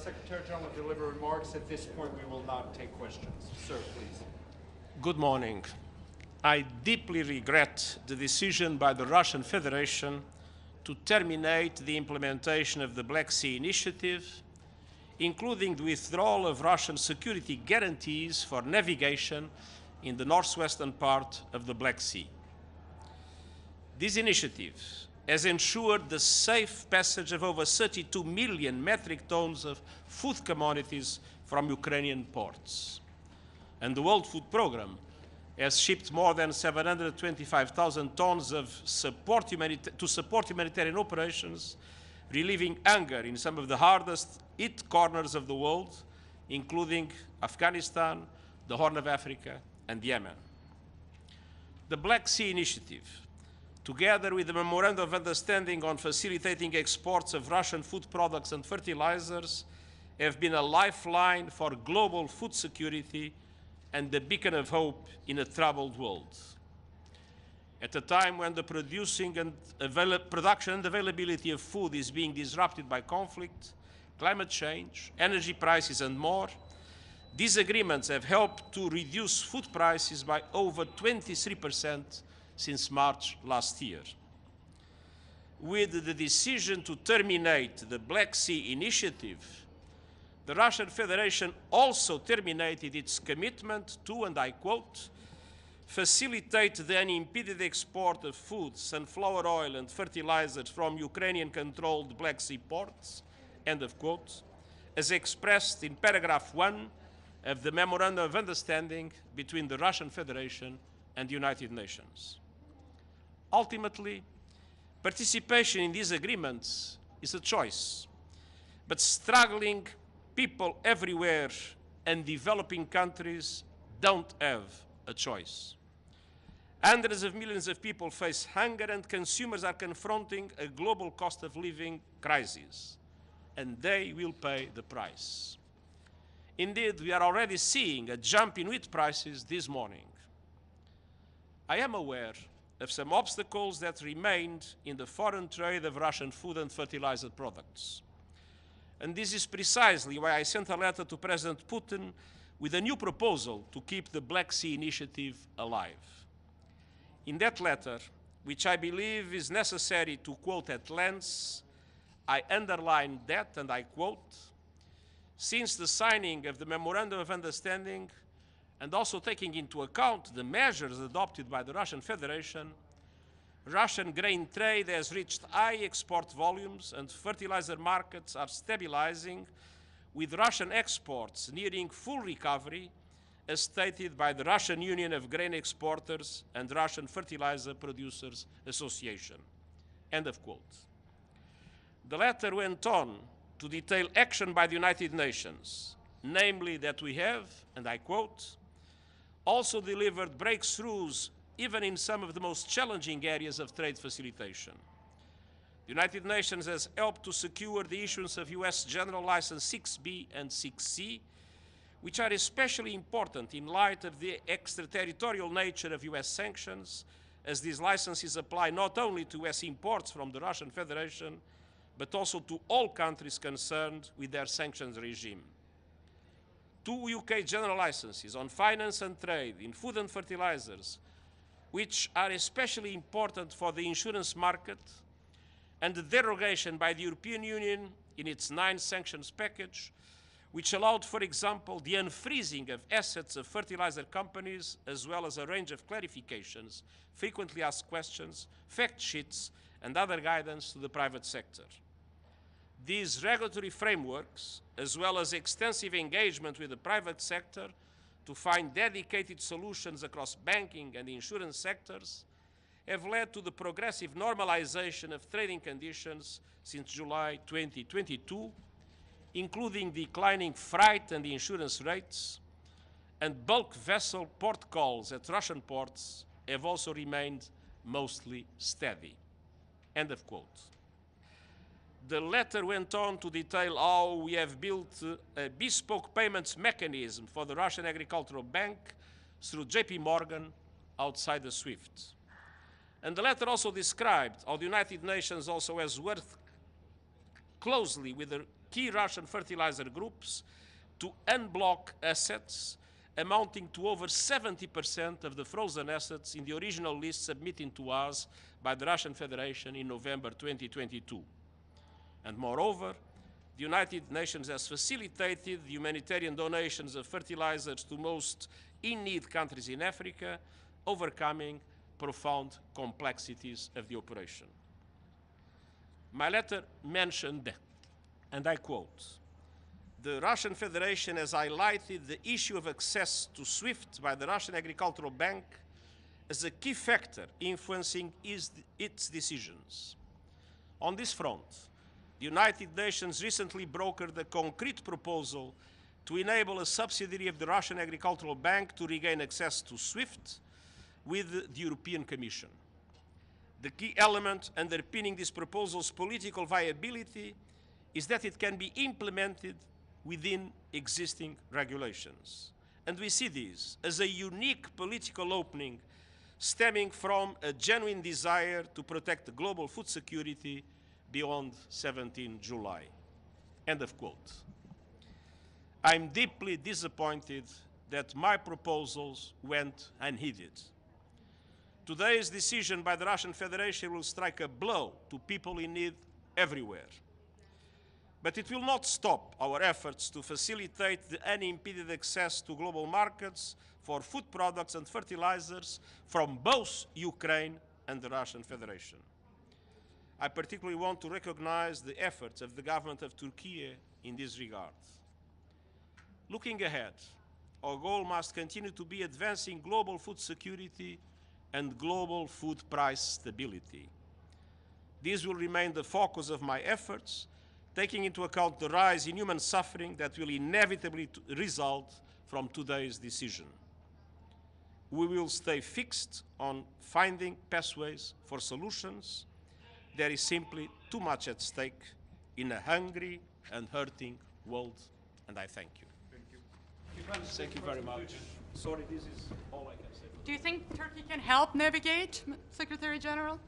Secretary General will deliver remarks. At this point, we will not take questions. Sir, please. Good morning. I deeply regret the decision by the Russian Federation to terminate the implementation of the Black Sea Initiative, including the withdrawal of Russian security guarantees for navigation in the northwestern part of the Black Sea. This initiative has ensured the safe passage of over 32 million metric tons of food commodities from Ukrainian ports. And the World Food Programme has shipped more than 725,000 tons to support humanitarian operations, relieving hunger in some of the hardest hit corners of the world, including Afghanistan, the Horn of Africa, and Yemen. The Black Sea Initiative, together with the Memorandum of Understanding on facilitating exports of Russian food products and fertilizers, have been a lifeline for global food security and the beacon of hope in a troubled world. At a time when the production and availability of food is being disrupted by conflict, climate change, energy prices, and more, these agreements have helped to reduce food prices by over 23% since March last year. With the decision to terminate the Black Sea Initiative, the Russian Federation also terminated its commitment to, and I quote, facilitate the unimpeded export of food, sunflower oil, and fertilizers from Ukrainian-controlled Black Sea ports, end of quote, as expressed in paragraph 1 of the Memorandum of Understanding between the Russian Federation and the United Nations. Ultimately, participation in these agreements is a choice, but struggling people everywhere and developing countries don't have a choice. Hundreds of millions of people face hunger, and consumers are confronting a global cost of living crisis, and they will pay the price. Indeed, we are already seeing a jump in wheat prices this morning. I am aware of some obstacles that remained in the foreign trade of Russian food and fertilizer products. And this is precisely why I sent a letter to President Putin with a new proposal to keep the Black Sea Initiative alive. In that letter, which I believe is necessary to quote at length, I underlined that, and I quote, since the signing of the Memorandum of Understanding, and also taking into account the measures adopted by the Russian Federation, Russian grain trade has reached high export volumes and fertilizer markets are stabilizing, with Russian exports nearing full recovery, as stated by the Russian Union of Grain Exporters and Russian Fertilizer Producers Association. End of quote. The letter went on to detail action by the United Nations, namely that we have, and I quote, also delivered breakthroughs even in some of the most challenging areas of trade facilitation. The United Nations has helped to secure the issuance of US General License 6B and 6C, which are especially important in light of the extraterritorial nature of US sanctions, as these licenses apply not only to US imports from the Russian Federation, but also to all countries concerned with their sanctions regime. 2 UK general licenses on finance and trade in food and fertilizers, which are especially important for the insurance market, and the derogation by the European Union in its 9 sanctions package, which allowed, for example, the unfreezing of assets of fertilizer companies, as well as a range of clarifications, frequently asked questions, fact sheets, and other guidance to the private sector. These regulatory frameworks, as well as extensive engagement with the private sector to find dedicated solutions across banking and insurance sectors, have led to the progressive normalization of trading conditions since July 2022, including declining freight and insurance rates, and bulk vessel port calls at Russian ports have also remained mostly steady. End of quote. The letter went on to detail how we have built a bespoke payments mechanism for the Russian Agricultural Bank through JP Morgan outside the SWIFT. And the letter also described how the United Nations also has worked closely with the key Russian fertilizer groups to unblock assets amounting to over 70% of the frozen assets in the original list submitted to us by the Russian Federation in November 2022. And moreover, the United Nations has facilitated the humanitarian donations of fertilizers to most in-need countries in Africa, overcoming profound complexities of the operation. My letter mentioned, and I quote, "The Russian Federation has highlighted the issue of access to SWIFT by the Russian Agricultural Bank as a key factor influencing its decisions. On this front, the United Nations recently brokered a concrete proposal to enable a subsidiary of the Russian Agricultural Bank to regain access to SWIFT with the European Commission. The key element underpinning this proposal's political viability is that it can be implemented within existing regulations. And we see this as a unique political opening stemming from a genuine desire to protect global food security beyond 17 July. End of quote. I'm deeply disappointed that my proposals went unheeded. Today's decision by the Russian Federation will strike a blow to people in need everywhere. But it will not stop our efforts to facilitate the unimpeded access to global markets for food products and fertilizers from both Ukraine and the Russian Federation. I particularly want to recognize the efforts of the government of Turkey in this regard. Looking ahead, our goal must continue to be advancing global food security and global food price stability. This will remain the focus of my efforts, taking into account the rise in human suffering that will inevitably result from today's decision. We will stay fixed on finding pathways for solutions. There is simply too much at stake in a hungry and hurting world, and I thank you. Thank you. Thank you very much. Sorry, this is all I can say. Do you think Turkey can help navigate, Secretary General?